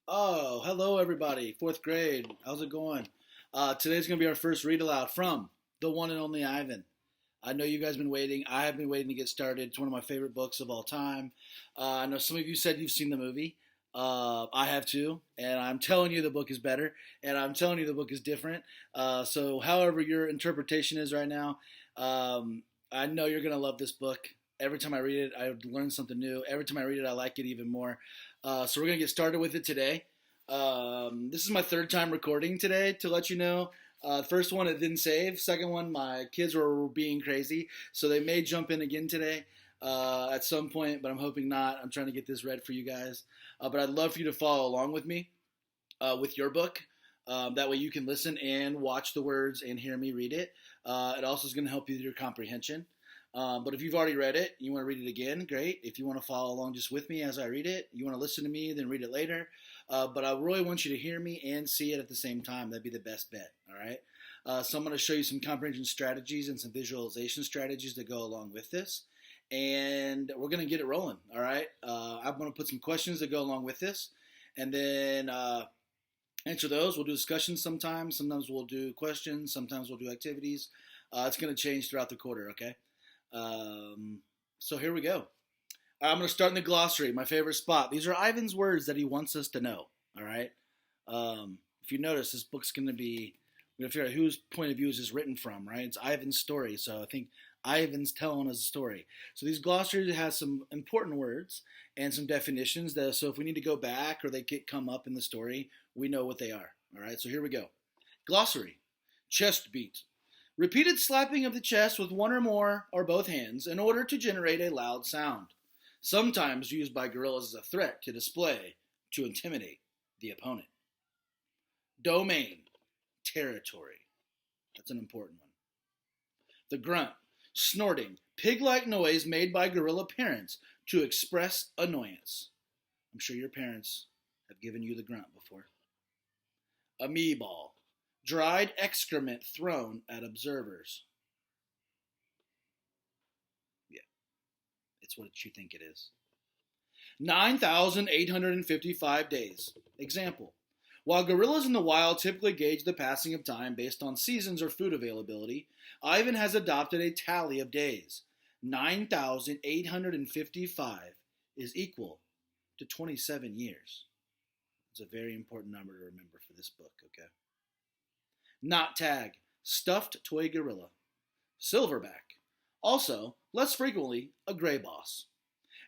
Oh, hello everybody. Fourth grade. How's it going? Today's gonna be our first read aloud from the one and only Ivan. I know you guys have been waiting. I have been waiting to get started. It's one of my favorite books of all time. I know some of you said you've seen the movie. I have too, and I'm telling you the book is better, and I'm telling you the book is different. So, however your interpretation is right now, I know you're gonna love this book. Every time I read it, I learn something new. Every time I read it, I like it even more. So we're gonna get started with it today. This is my third time recording today. To let you know, first one it didn't save. Second one, my kids were being crazy, so they may jump in again today at some point, but I'm hoping not. I'm trying to get this read for you guys, but I'd love for you to follow along with me with your book. That way you can listen and watch the words and hear me read it. It also is going to help you with your comprehension. But if you've already read it, you want to read it again, great. If you want to follow along just with me as I read it, you want to listen to me, then read it later. But I really want you to hear me and see it at the same time. That'd be the best bet, all right? So I'm going to show you some comprehension strategies and some visualization strategies that go along with this. And we're going to get it rolling, all right? I'm going to put some questions that go along with this. And then answer those. We'll do discussions sometimes. Sometimes we'll do questions. Sometimes we'll do activities. It's going to change throughout the quarter, okay? So here we go. I'm going to start in the glossary, my favorite spot. These are Ivan's words that he wants us to know. All right. If you notice, this book's going to be, we're going to figure out whose point of view is this written from, right? It's Ivan's story. So I think Ivan's telling us a story. So these glossaries has some important words and some definitions. So if we need to go back or they come up in the story, we know what they are. All right. So here we go. Glossary. Chest beat. Repeated slapping of the chest with one or more or both hands in order to generate a loud sound. Sometimes used by guerrillas as a threat to display, to intimidate the opponent. Domain, territory. That's an important one. The grunt, snorting, pig-like noise made by guerrilla parents to express annoyance. I'm sure your parents have given you the grunt before. Amoebal, dried excrement thrown at observers. Yeah, it's what you think it is. 9,855 days. Example. While gorillas in the wild typically gauge the passing of time based on seasons or food availability, Ivan has adopted a tally of days. 9,855 is equal to 27 years. It's a very important number to remember for this book, okay? Knot tag, stuffed toy gorilla. Silverback, also, less frequently, a gray boss.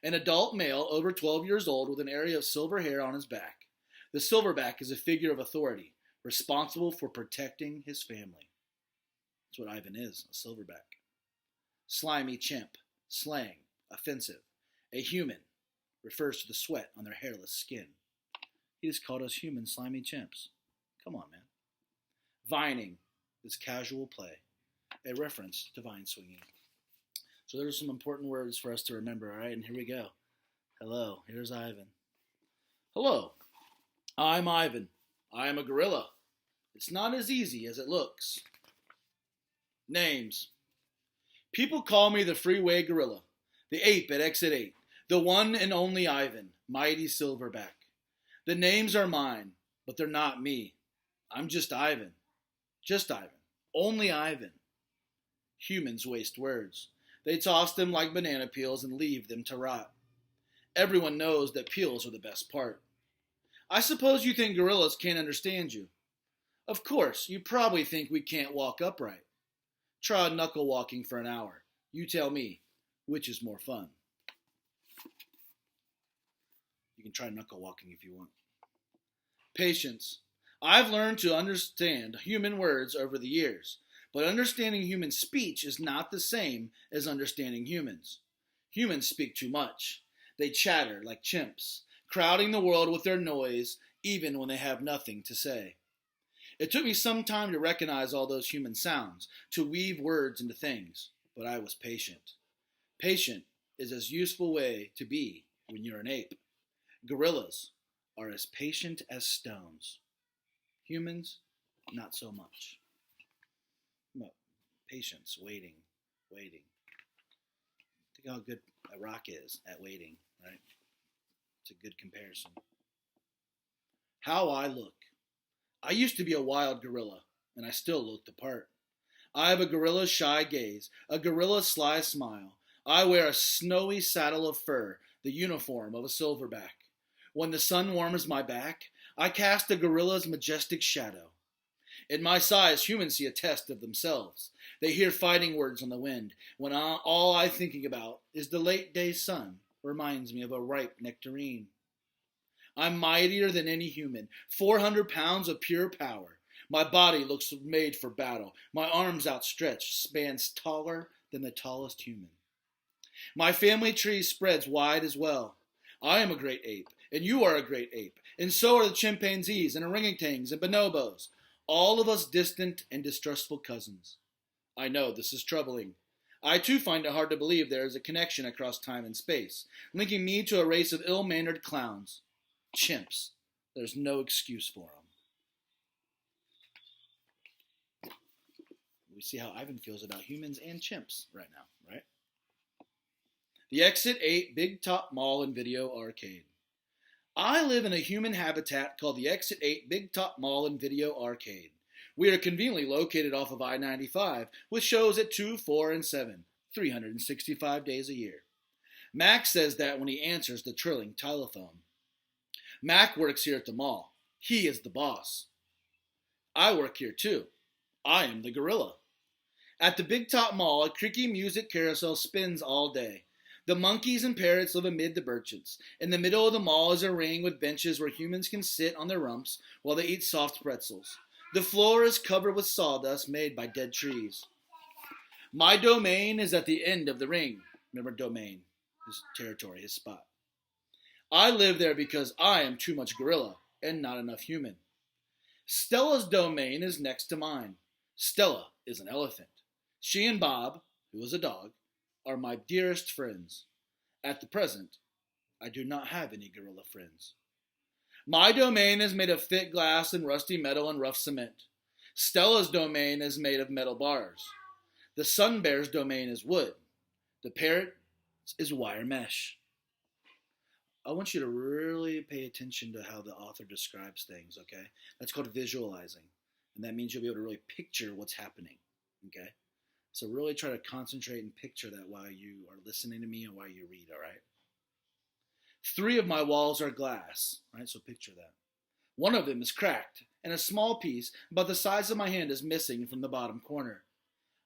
An adult male over 12 years old with an area of silver hair on his back. The silverback is a figure of authority, responsible for protecting his family. That's what Ivan is, a silverback. Slimy chimp, slang, offensive. A human refers to the sweat on their hairless skin. He just called us human slimy chimps. Come on, man. Vining is casual play, a reference to vine swinging. So there's some important words for us to remember, all right? And here we go. Hello, here's Ivan. Hello, I'm Ivan. I am a gorilla. It's not as easy as it looks. Names. People call me the freeway gorilla, the ape at exit 8, the one and only Ivan, mighty silverback. The names are mine, but they're not me. I'm just Ivan. Just Ivan. Only Ivan. Humans waste words. They toss them like banana peels and leave them to rot. Everyone knows that peels are the best part. I suppose you think gorillas can't understand you. Of course, you probably think we can't walk upright. Try knuckle walking for an hour. You tell me, which is more fun? You can try knuckle walking if you want. Patience. I've learned to understand human words over the years, but understanding human speech is not the same as understanding humans. Humans speak too much. They chatter like chimps, crowding the world with their noise, even when they have nothing to say. It took me some time to recognize all those human sounds, to weave words into things, but I was patient. Patient is a useful way to be when you're an ape. Gorillas are as patient as stones. Humans, not so much. Well, patience, waiting. Think how good a rock is at waiting, right? It's a good comparison. How I look. I used to be a wild gorilla, and I still look the part. I have a gorilla's shy gaze, a gorilla's sly smile. I wear a snowy saddle of fur, the uniform of a silverback. When the sun warms my back, I cast a gorilla's majestic shadow. In my size, humans see a test of themselves. They hear fighting words on the wind, when all I'm thinking about is the late day sun, reminds me of a ripe nectarine. I'm mightier than any human, 400 pounds of pure power. My body looks made for battle. My arms outstretched spans taller than the tallest human. My family tree spreads wide as well. I am a great ape, and you are a great ape, and so are the chimpanzees and orangutans and bonobos, all of us distant and distrustful cousins. I know this is troubling. I too find it hard to believe there is a connection across time and space, linking me to a race of ill-mannered clowns. Chimps. There's no excuse for them. We see how Ivan feels about humans and chimps right now, right? The Exit 8 Big Top Mall and Video Arcade. I live in a human habitat called the Exit 8 Big Top Mall and Video Arcade. We are conveniently located off of I-95 with shows at 2, 4, and 7, 365 days a year. Mac says that when he answers the trilling telephone. Mac works here at the mall. He is the boss. I work here too. I am the gorilla. At the Big Top Mall, a creaky music carousel spins all day. The monkeys and parrots live amid the birches. In the middle of the mall is a ring with benches where humans can sit on their rumps while they eat soft pretzels. The floor is covered with sawdust made by dead trees. My domain is at the end of the ring. Remember domain, his territory, his spot. I live there because I am too much gorilla and not enough human. Stella's domain is next to mine. Stella is an elephant. She and Bob, who is a dog, are my dearest friends. At the present, I do not have any gorilla friends. My domain is made of thick glass and rusty metal and rough cement. Stella's domain is made of metal bars. The sun bear's domain is wood. The parrot is wire mesh. I want you to really pay attention to how the author describes things, okay? That's called visualizing. And that means you'll be able to really picture what's happening, okay? So really try to concentrate and picture that while you are listening to me and while you read, all right? 3 of my walls are glass, right? So picture that. One of them is cracked, and a small piece, about the size of my hand, is missing from the bottom corner.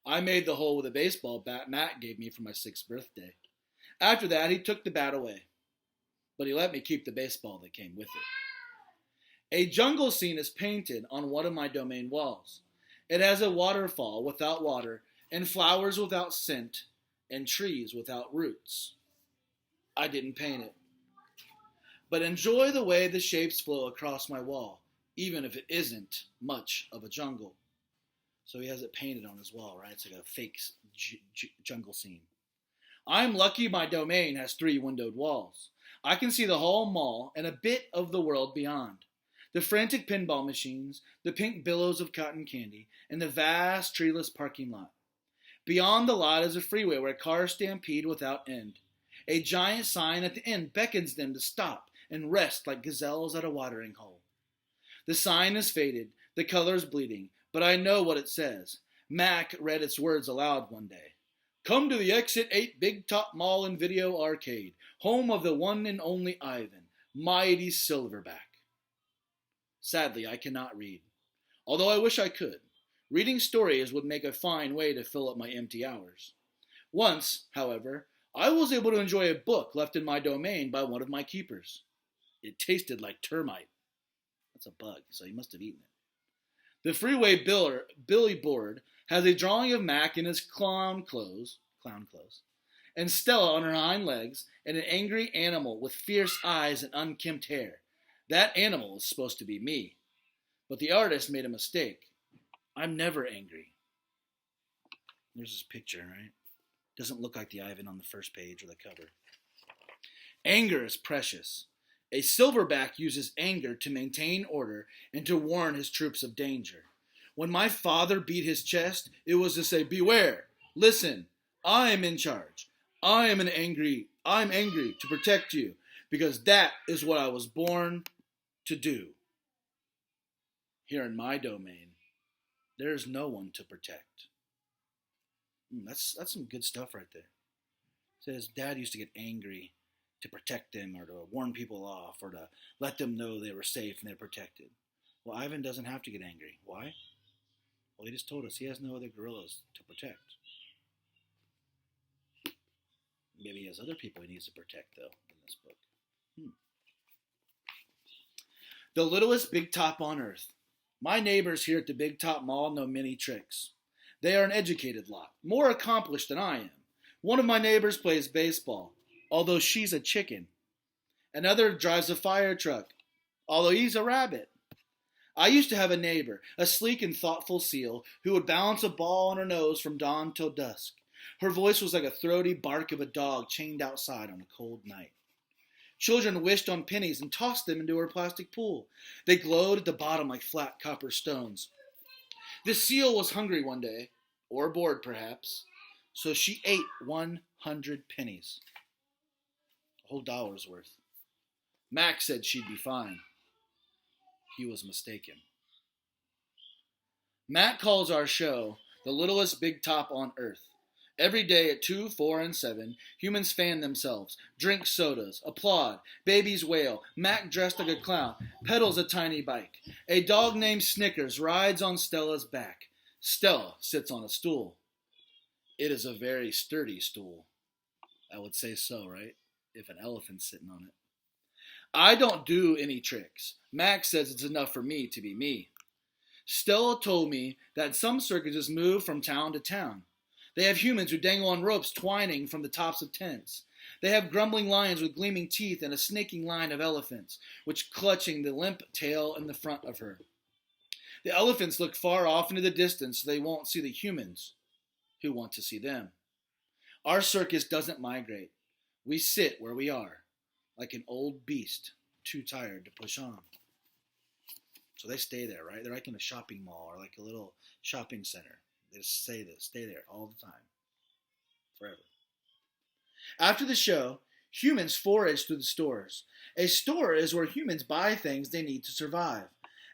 I made the hole with a baseball bat Matt gave me for my 6th birthday. After that, he took the bat away, but he let me keep the baseball that came with it. A jungle scene is painted on one of my domain walls. It has a waterfall without water, and flowers without scent, and trees without roots. I didn't paint it. But enjoy the way the shapes flow across my wall, even if it isn't much of a jungle. So he has it painted on his wall, right? It's like a fake jungle scene. I'm lucky my domain has 3 windowed walls. I can see the whole mall and a bit of the world beyond. The frantic pinball machines, the pink billows of cotton candy, and the vast treeless parking lot. Beyond the lot is a freeway where cars stampede without end. A giant sign at the end beckons them to stop and rest like gazelles at a watering hole. The sign is faded, the colors bleeding, but I know what it says. Mac read its words aloud one day. Come to the Exit 8 Big Top Mall and Video Arcade, home of the one and only Ivan, mighty Silverback. Sadly, I cannot read, although I wish I could. Reading stories would make a fine way to fill up my empty hours. Once, however, I was able to enjoy a book left in my domain by one of my keepers. It tasted like termite. That's a bug, so he must have eaten it. The freeway Billy board has a drawing of Mac in his clown clothes, and Stella on her hind legs, and an angry animal with fierce eyes and unkempt hair. That animal is supposed to be me. But the artist made a mistake. I'm never angry. There's his picture, right? Doesn't look like the Ivan on the first page or the cover. Anger is precious. A silverback uses anger to maintain order and to warn his troops of danger. When my father beat his chest, it was to say, beware, listen, I am in charge. I'm angry to protect you, because that is what I was born to do. Here in my domain, there is no one to protect. That's some good stuff right there. It says dad used to get angry to protect them or to warn people off or to let them know they were safe and they're protected. Well, Ivan doesn't have to get angry. Why? Well, he just told us he has no other gorillas to protect. Maybe he has other people he needs to protect, though, in this book. The littlest big top on earth. My neighbors here at the Big Top Mall know many tricks. They are an educated lot, more accomplished than I am. One of my neighbors plays baseball, although she's a chicken. Another drives a fire truck, although he's a rabbit. I used to have a neighbor, a sleek and thoughtful seal, who would balance a ball on her nose from dawn till dusk. Her voice was like a throaty bark of a dog chained outside on a cold night. Children wished on pennies and tossed them into her plastic pool. They glowed at the bottom like flat copper stones. The seal was hungry one day, or bored perhaps, so she ate 100 pennies. A whole dollar's worth. Mac said she'd be fine. He was mistaken. Matt calls our show the littlest big top on earth. Every day at 2, 4, and 7, humans fan themselves, drink sodas, applaud, babies wail, Mac dressed like a clown, pedals a tiny bike. A dog named Snickers rides on Stella's back. Stella sits on a stool. It is a very sturdy stool. I would say so, right? If an elephant's sitting on it. I don't do any tricks. Mac says it's enough for me to be me. Stella told me that some circuses move from town to town. They have humans who dangle on ropes twining from the tops of tents. They have grumbling lions with gleaming teeth and a snaking line of elephants, which clutching the limp tail in the front of her. The elephants look far off into the distance so they won't see the humans who want to see them. Our circus doesn't migrate. We sit where we are, like an old beast, too tired to push on. So they stay there, right? They're like in a shopping mall or like a little shopping center. They just stay there all the time, forever. After the show, humans forage through the stores. A store is where humans buy things they need to survive.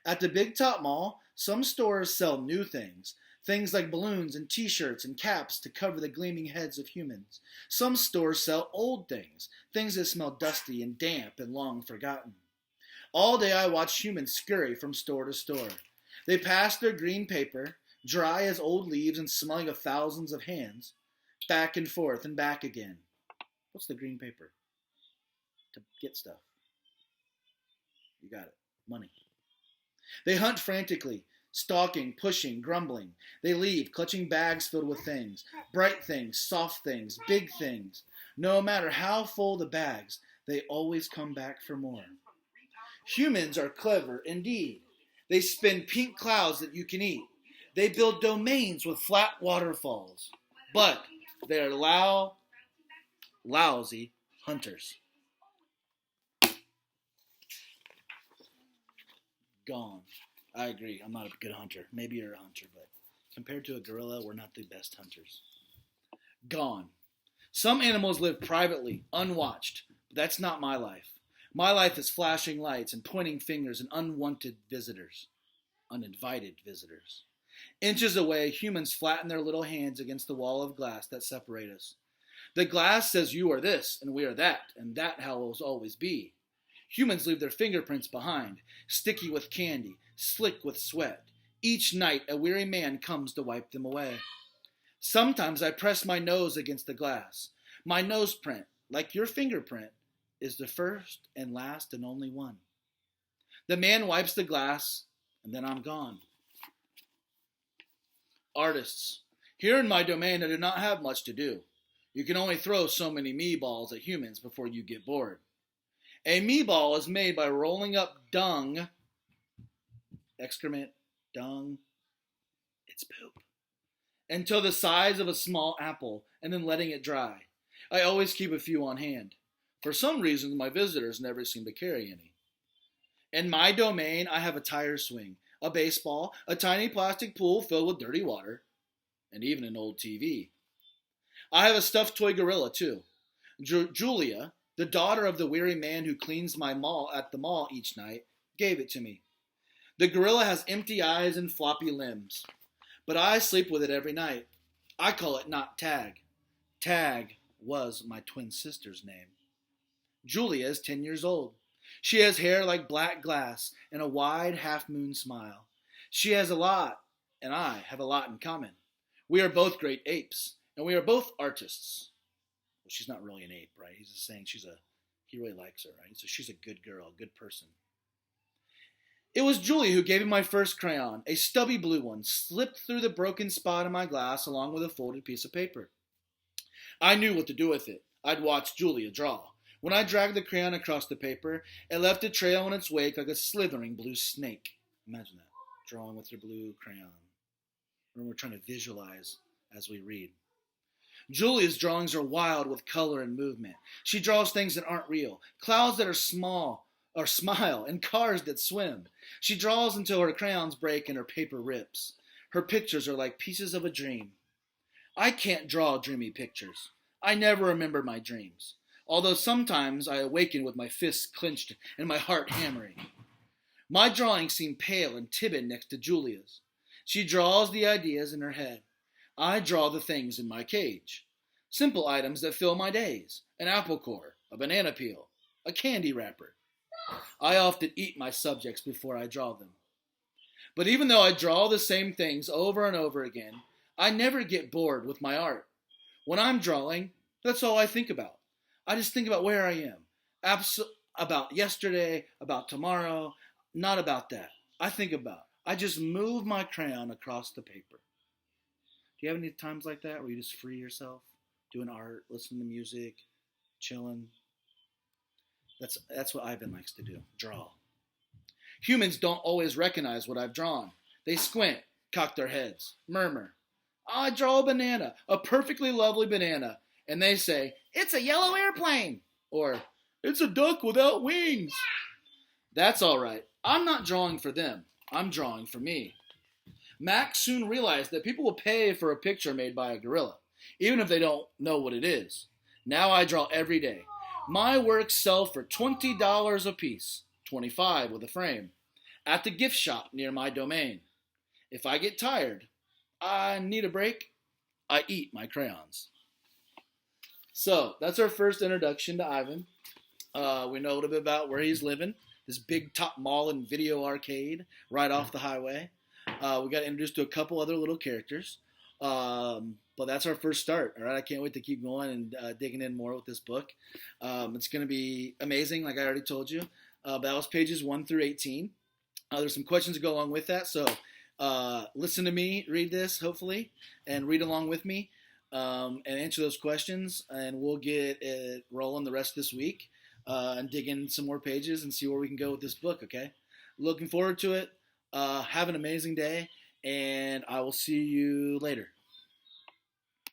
At the Big Top Mall, some stores sell new things. Things like balloons and t-shirts and caps to cover the gleaming heads of humans. Some stores sell old things, things that smell dusty and damp and long forgotten. All day I watch humans scurry from store to store. They pass their green paper, dry as old leaves and smelling of thousands of hands, back and forth and back again. What's the green paper? To get stuff. You got it. Money. They hunt frantically, stalking, pushing, grumbling. They leave, clutching bags filled with things, bright things, soft things, big things. No matter how full the bags, they always come back for more. Humans are clever indeed. They spin pink clouds that you can eat. They build domains with flat waterfalls. But they are lousy hunters. Gone. I agree. I'm not a good hunter. Maybe you're a hunter, but compared to a gorilla, we're not the best hunters. Gone. Some animals live privately, unwatched, but that's not my life. My life is flashing lights and pointing fingers and unwanted visitors, uninvited visitors. Inches away, humans flatten their little hands against the wall of glass that separate us. The glass says you are this and we are that, and that how it will always be. Humans leave their fingerprints behind, sticky with candy, slick with sweat. Each night a weary man comes to wipe them away. Sometimes I press my nose against the glass. My nose print, like your fingerprint, is the first and last and only one. The man wipes the glass, and then I'm gone. Artists. Here in my domain, I do not have much to do. You can only throw so many me-balls at humans before you get bored. A me-ball is made by rolling up dung, excrement, dung, it's poop, until the size of a small apple, and then letting it dry. I always keep a few on hand. For some reason, my visitors never seem to carry any. In my domain, I have a tire swing, a baseball, a tiny plastic pool filled with dirty water, and even an old TV. I have a stuffed toy gorilla, too. Julia, the daughter of the weary man who cleans my mall at the mall each night, gave it to me. The gorilla has empty eyes and floppy limbs, but I sleep with it every night. I call it not Tag. Tag was my twin sister's name. Julia is 10 years old. She has hair like black glass and a wide half-moon smile. She has a lot, and I have a lot in common. We are both great apes, and we are both artists. Well, she's not really an ape, right? He's just saying he really likes her, right? So she's a good girl, a good person. It was Julia who gave me my first crayon, a stubby blue one, slipped through the broken spot in my glass along with a folded piece of paper. I knew what to do with it. I'd watched Julia draw. When I dragged the crayon across the paper, it left a trail in its wake like a slithering blue snake. Imagine that, drawing with your blue crayon. Remember, we're trying to visualize as we read. Julia's drawings are wild with color and movement. She draws things that aren't real, clouds that are small or smile, and cars that swim. She draws until her crayons break and her paper rips. Her pictures are like pieces of a dream. I can't draw dreamy pictures. I never remember my dreams, although sometimes I awaken with my fists clenched and my heart hammering. My drawings seem pale and timid next to Julia's. She draws the ideas in her head. I draw the things in my cage. Simple items that fill my days. An apple core, a banana peel, a candy wrapper. I often eat my subjects before I draw them. But even though I draw the same things over and over again, I never get bored with my art. When I'm drawing, that's all I think about. I just think about where I am. About yesterday, about tomorrow, not about that. I just move my crayon across the paper. Do you have any times like that where you just free yourself, doing art, listening to music, chilling? That's what Ivan likes to do, draw. Humans don't always recognize what I've drawn. They squint, cock their heads, murmur, I draw a banana, a perfectly lovely banana, and they say, it's a yellow airplane, or it's a duck without wings. That's all right. I'm not drawing for them. I'm drawing for me. Max soon realized that people will pay for a picture made by a gorilla, even if they don't know what it is. Now I draw every day. My works sell for $20 a piece, $25 with a frame, at the gift shop near my domain. If I get tired, I need a break, I eat my crayons. So that's our first introduction to Ivan. We know a little bit about where he's living, this big top mall and video arcade right off the highway. We got introduced to a couple other little characters. But that's our first start. All right, I can't wait to keep going and digging in more with this book. It's going to be amazing, like I already told you. That was pages 1 through 18. There's some questions to go along with that, so listen to me read this, hopefully, and read along with me and answer those questions, and we'll get it rolling the rest of this week and dig in some more pages and see where we can go with this book, okay? Looking forward to it. Have an amazing day, and I will see you later.